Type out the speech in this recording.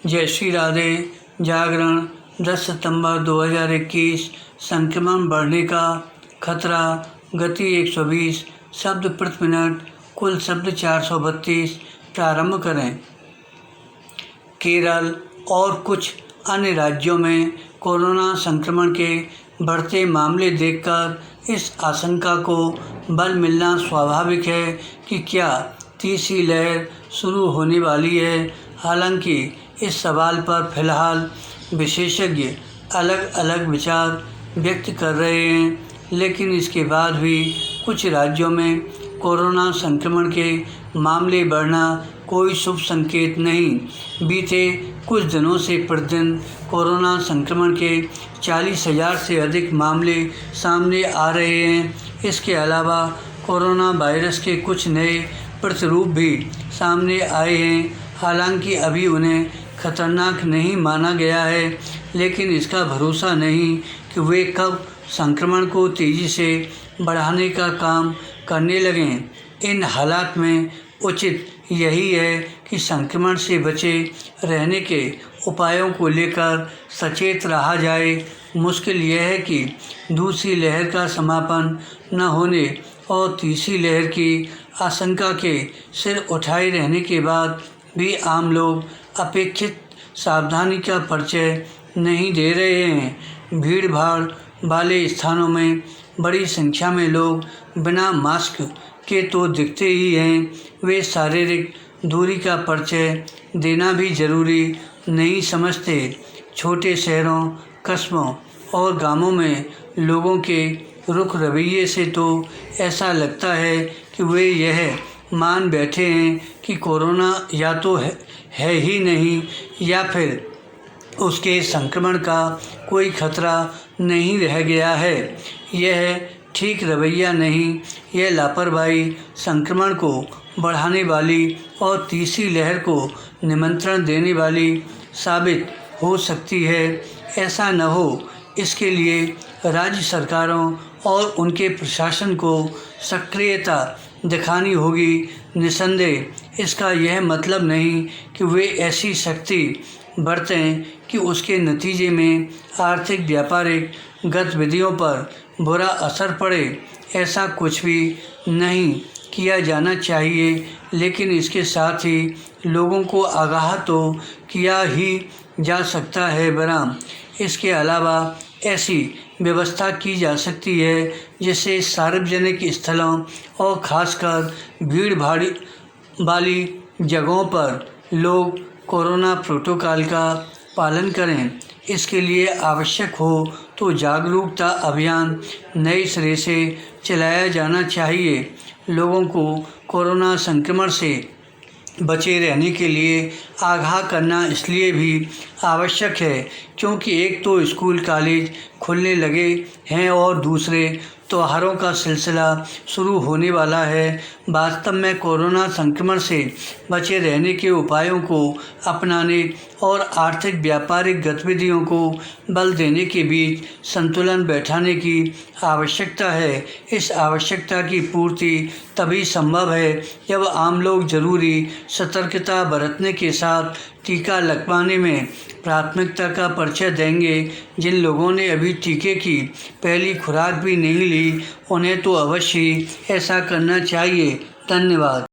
जय श्री राधे। जागरण 10 सितंबर 2021। संक्रमण बढ़ने का खतरा, गति 120 शब्द प्रति मिनट, कुल शब्द 432। प्रारंभ करें। केरल और कुछ अन्य राज्यों में कोरोना संक्रमण के बढ़ते मामले देखकर इस आशंका को बल मिलना स्वाभाविक है कि क्या तीसरी लहर शुरू होने वाली है। हालांकि इस सवाल पर फिलहाल विशेषज्ञ अलग अलग विचार व्यक्त कर रहे हैं, लेकिन इसके बाद भी कुछ राज्यों में कोरोना संक्रमण के मामले बढ़ना कोई शुभ संकेत नहीं। बीते कुछ दिनों से प्रतिदिन कोरोना संक्रमण के 40,000 से अधिक मामले सामने आ रहे हैं। इसके अलावा कोरोना वायरस के कुछ नए प्रतिरूप भी सामने आए हैं। हालांकि अभी उन्हें खतरनाक नहीं माना गया है, लेकिन इसका भरोसा नहीं कि वे कब संक्रमण को तेज़ी से बढ़ाने का काम करने लगें। इन हालात में उचित यही है कि संक्रमण से बचे रहने के उपायों को लेकर सचेत रहा जाए। मुश्किल यह है कि दूसरी लहर का समापन न होने और तीसरी लहर की आशंका के सिर उठाए रहने के बाद भी आम लोग अपेक्षित सावधानी का परिचय नहीं दे रहे हैं। भीड़ भाड़ वाले स्थानों में बड़ी संख्या में लोग बिना मास्क के तो दिखते ही हैं। वे शारीरिक दूरी का परिचय देना भी जरूरी नहीं समझते। छोटे शहरों, कस्बों और गांवों में लोगों के रुख रवैये से तो ऐसा लगता है कि वे यह मान बैठे हैं कि कोरोना या तो है ही नहीं, या फिर उसके संक्रमण का कोई खतरा नहीं रह गया है। यह ठीक रवैया नहीं, यह लापरवाही संक्रमण को बढ़ाने वाली और तीसरी लहर को निमंत्रण देने वाली साबित हो सकती है। ऐसा न हो, इसके लिए राज्य सरकारों और उनके प्रशासन को सक्रियता दिखानी होगी। निसंदेह इसका यह मतलब नहीं कि वे ऐसी शक्ति बरतें कि उसके नतीजे में आर्थिक व्यापारिक गतिविधियों पर बुरा असर पड़े। ऐसा कुछ भी नहीं किया जाना चाहिए, लेकिन इसके साथ ही लोगों को आगाह तो किया ही जा सकता है। बराम इसके अलावा ऐसी व्यवस्था की जा सकती है जिससे सार्वजनिक स्थलों और खासकर भीड़ भाड़ वाली जगहों पर लोग कोरोना प्रोटोकॉल का पालन करें। इसके लिए आवश्यक हो तो जागरूकता अभियान नए सिरे से चलाया जाना चाहिए। लोगों को कोरोना संक्रमण से बचे रहने के लिए आगाह करना इसलिए भी आवश्यक है क्योंकि एक तो स्कूल कॉलेज खुलने लगे हैं और दूसरे त्योहारों का सिलसिला शुरू होने वाला है। वास्तव में कोरोना संक्रमण से बचे रहने के उपायों को अपनाने और आर्थिक व्यापारिक गतिविधियों को बल देने के बीच संतुलन बैठाने की आवश्यकता है। इस आवश्यकता की पूर्ति तभी संभव है जब आम लोग जरूरी सतर्कता बरतने के साथ टीका लगवाने में प्राथमिकता का परिचय देंगे। जिन लोगों ने अभी टीके की पहली खुराक भी नहीं ली, उन्हें तो अवश्य ऐसा करना चाहिए। धन्यवाद।